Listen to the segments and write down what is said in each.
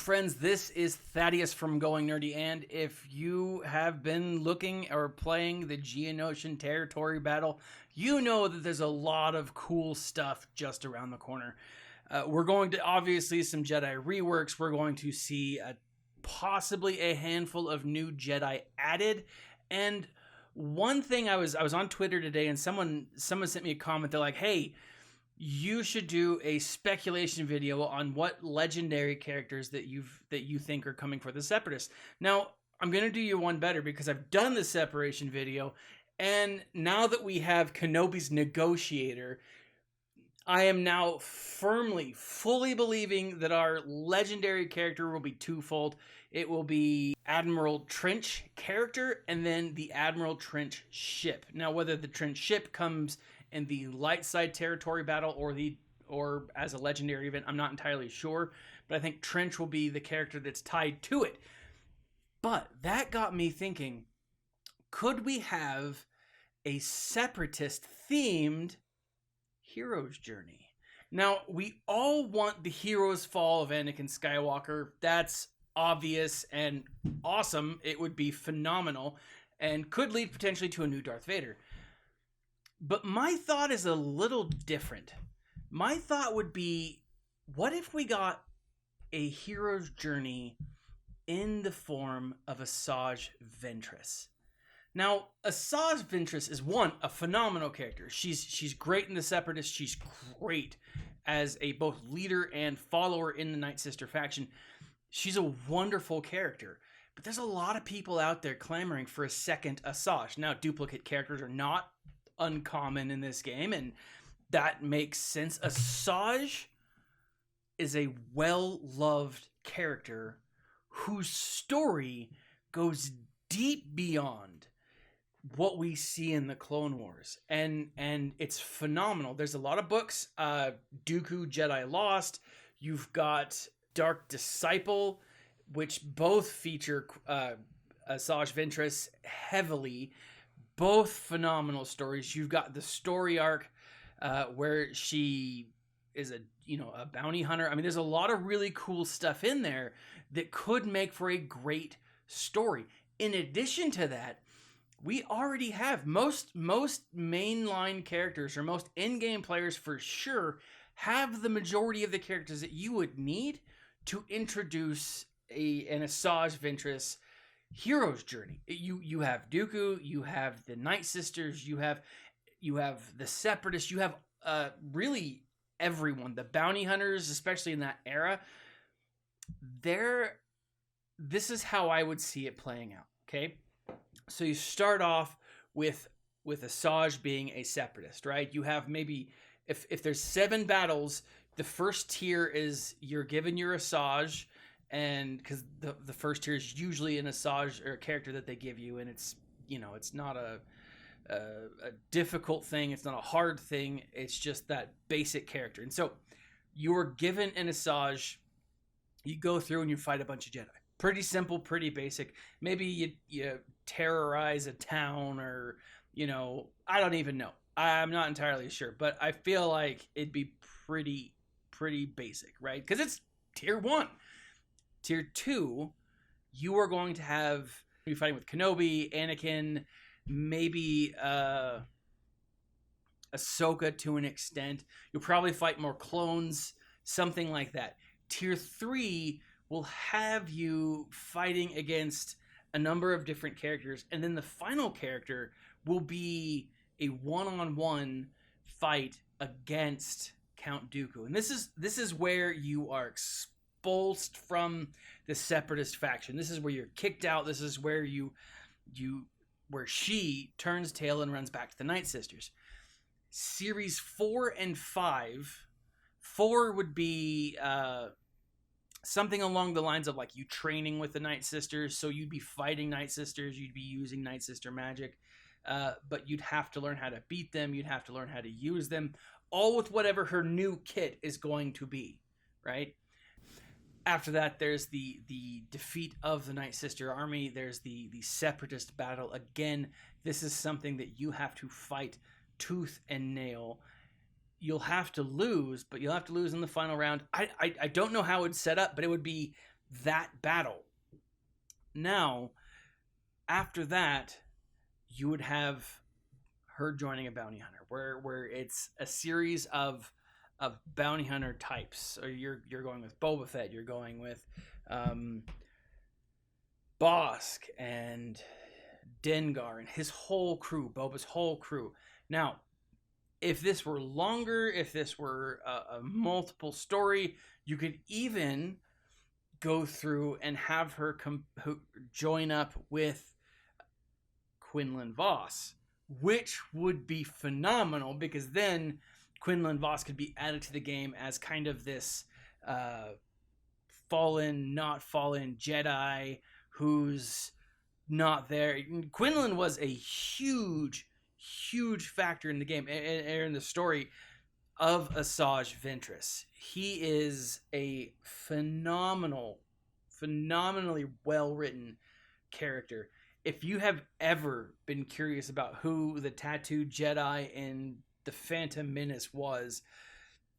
friends, this is Thaddeus from Going Nerdy, and if you have been looking or playing the Geonosian territory battle, you know that there's a lot of cool stuff just around the corner. We're going to obviously some Jedi reworks. We're going to see possibly a handful of new Jedi added, and one thing I was on Twitter today, and someone sent me a comment. They're like, "Hey, you should do a speculation video on what legendary characters that you think are coming for the Separatists." Now, I'm going to do you one better because I've done the separation video, and now that we have Kenobi's negotiator, I am now fully believing that our legendary character will be twofold. It will be Admiral Trench character and then the Admiral Trench ship. Now, whether the Trench ship comes in the light side territory battle or as a legendary event, I'm not entirely sure, but I think Trench will be the character that's tied to it. But that got me thinking, could we have a Separatist themed hero's journey? Now, we all want the hero's fall of Anakin Skywalker. That's obvious and awesome. It would be phenomenal and could lead potentially to a new Darth Vader. But my thought is a little different. My thought would be, what if we got a hero's journey in the form of Asaaj Ventress? Now, Asajj Ventress is a phenomenal character. She's great in the Separatists. She's great as a both leader and follower in the Night Sister faction. She's a wonderful character. But there's a lot of people out there clamoring for a second Asajj. Now, duplicate characters are not uncommon in this game, and that makes sense. Asajj is a well-loved character whose story goes deep beyond what we see in the Clone Wars, and it's phenomenal. There's a lot of books. Dooku, Jedi Lost. You've got Dark Disciple, which both feature Asajj Ventress heavily. Both phenomenal stories. You've got the story arc where she is a bounty hunter. I mean, there's a lot of really cool stuff in there that could make for a great story. In addition to that, we already have most mainline characters, or most in-game players for sure, have the majority of the characters that you would need to introduce an Asajj Ventress hero's journey. You have Dooku, you have the Night Sisters, you have the Separatists, you have really everyone, the bounty hunters, especially in that era. This is how I would see it playing out. Okay, so you start off with Asajj being a Separatist, right? You have maybe if there's 7 battles, the first tier is you're given your Asajj. And because the first tier is usually an Asajj or a character that they give you, and it's not a difficult thing, it's not a hard thing, it's just that basic character. And so you're given an Asajj, you go through and you fight a bunch of Jedi. Pretty simple, pretty basic. Maybe you terrorize a town, or I don't even know. I'm not entirely sure, but I feel like it'd be pretty basic, right? Because it's tier 1. Tier 2, you are going to be fighting with Kenobi, Anakin, maybe Ahsoka to an extent. You'll probably fight more clones, something like that. Tier 3 will have you fighting against a number of different characters, and then the final character will be a one-on-one fight against Count Dooku. And this is where you are expulsed from the Separatist faction. This is where you're kicked out. This is where where she turns tail and runs back to the Night Sisters. Series 4 and 5. 4 would be something along the lines of like you training with the Night Sisters. So you'd be fighting Night Sisters. You'd be using Night Sister magic. But you'd have to learn how to beat them. You'd have to learn how to use them. All with whatever her new kit is going to be, right? After that, there's the defeat of the Night Sister army. There's the Separatist battle. Again, this is something that you have to fight tooth and nail. You'll have to lose, but you'll have to lose in the final round. I don't know how it would set up, but it would be that battle. Now, after that, you would have her joining a bounty hunter, where it's a series of bounty hunter types. So you're going with Boba Fett, you're going with Bosk and Dengar and his whole crew, Boba's whole crew. Now, if this were longer, if this were a multiple story, you could even go through and have her join up with Quinlan Vos, which would be phenomenal, because then Quinlan Vos could be added to the game as kind of this fallen, not fallen Jedi who's not there. Quinlan was a huge factor in the game and in the story of Asaaj Ventress. He is a phenomenally well-written character. If you have ever been curious about who the tattooed Jedi in The Phantom Menace was,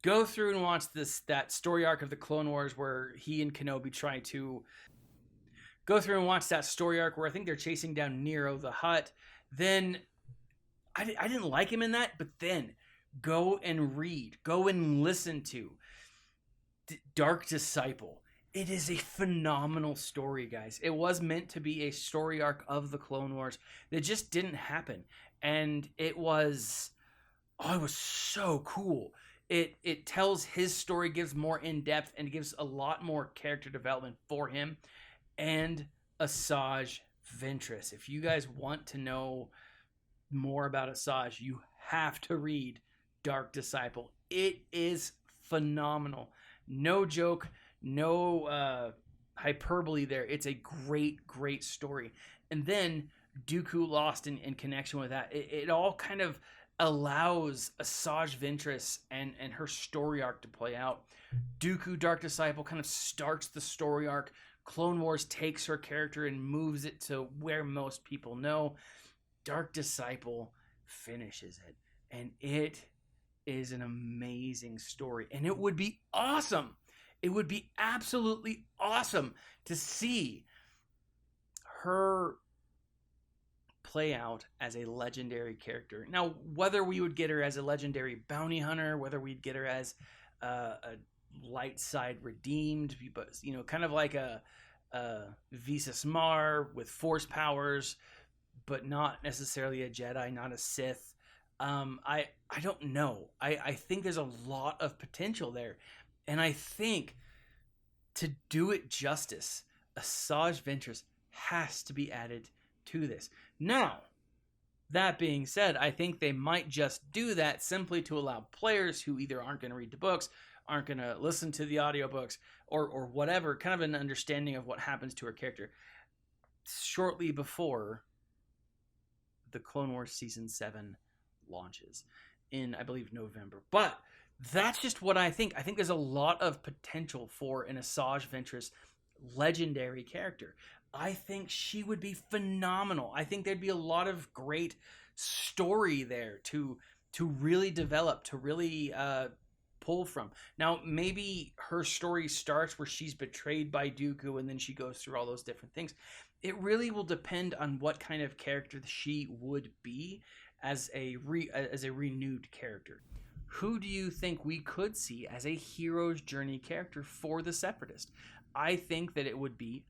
go through and watch that story arc of the Clone Wars where he and Kenobi try to go through and watch that story arc where I think they're chasing down Nero the Hutt. Then I didn't like him in that, but then go and read, go and listen to Dark Disciple. It is a phenomenal story, guys. It was meant to be a story arc of the Clone Wars that just didn't happen. And it was so cool. It tells his story, gives more in-depth, and gives a lot more character development for him. And Asajj Ventress. If you guys want to know more about Asajj, you have to read Dark Disciple. It is phenomenal. No joke, no hyperbole there. It's a great story. And then Dooku Lost in connection with that. It all kind of allows Asajj Ventress and her story arc to play out. Dooku Dark Disciple kind of starts the story arc. Clone Wars takes her character and moves it to where most people know. Dark Disciple finishes it. And it is an amazing story. And it would be awesome. It would be absolutely awesome to see her play out as a legendary character. Now, whether we would get her as a legendary bounty hunter, whether we'd get her as a light side redeemed, but kind of like a Visas Mar with force powers, but not necessarily a Jedi, not a Sith. I don't know. I think there's a lot of potential there, and I think to do it justice, Asajj Ventress has to be added to this. Now, that being said, I think they might just do that simply to allow players who either aren't going to read the books, aren't going to listen to the audiobooks, or whatever, kind of an understanding of what happens to her character shortly before the Clone Wars Season 7 launches in, I believe, November. But that's just what I think. I think there's a lot of potential for an Asajj Ventress legendary character. I think she would be phenomenal. I think there'd be a lot of great story there to really develop, to really pull from. Now, maybe her story starts where she's betrayed by Dooku and then she goes through all those different things. It really will depend on what kind of character she would be as a renewed character. Who do you think we could see as a hero's journey character for the Separatist? I think that it would be,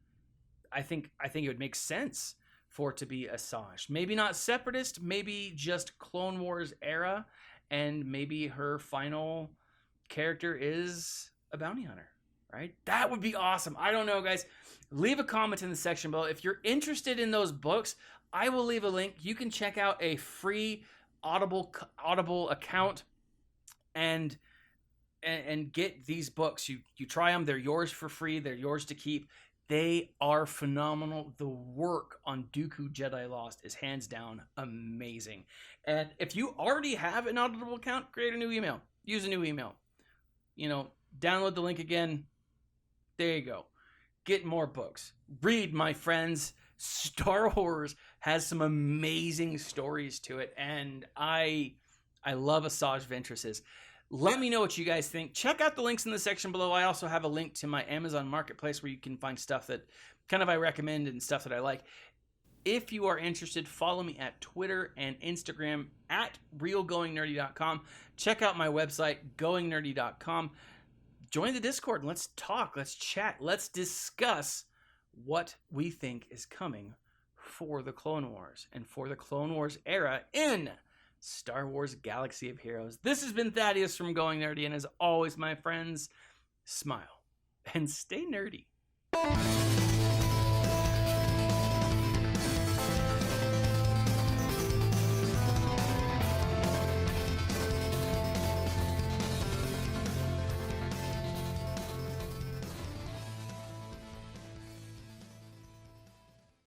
I think it would make sense for it to be Asajj. Maybe not Separatist, maybe just Clone Wars era, and maybe her final character is a bounty hunter, right? That would be awesome. I don't know, guys. Leave a comment in the section below. If you're interested in those books, I will leave a link. You can check out a free Audible account and get these books. You try them. They're yours for free. They're yours to keep. They are phenomenal. The work on Dooku Jedi Lost is hands down amazing. And if you already have an Audible account, create a new email. Use a new email. Download the link again. There you go. Get more books. Read, my friends. Star Wars has some amazing stories to it, and I love Asajj Ventress. Let me know what you guys think. Check out the links in the section below. I also have a link to my Amazon Marketplace where you can find stuff that kind of I recommend and stuff that I like. If you are interested, follow me at Twitter and Instagram at realgoingnerdy.com. Check out my website, goingnerdy.com. Join the Discord and let's talk, let's chat, let's discuss what we think is coming for the Clone Wars and for the Clone Wars era in Star Wars Galaxy of Heroes. This has been Thaddeus from Going Nerdy, and as always, my friends, smile and stay nerdy.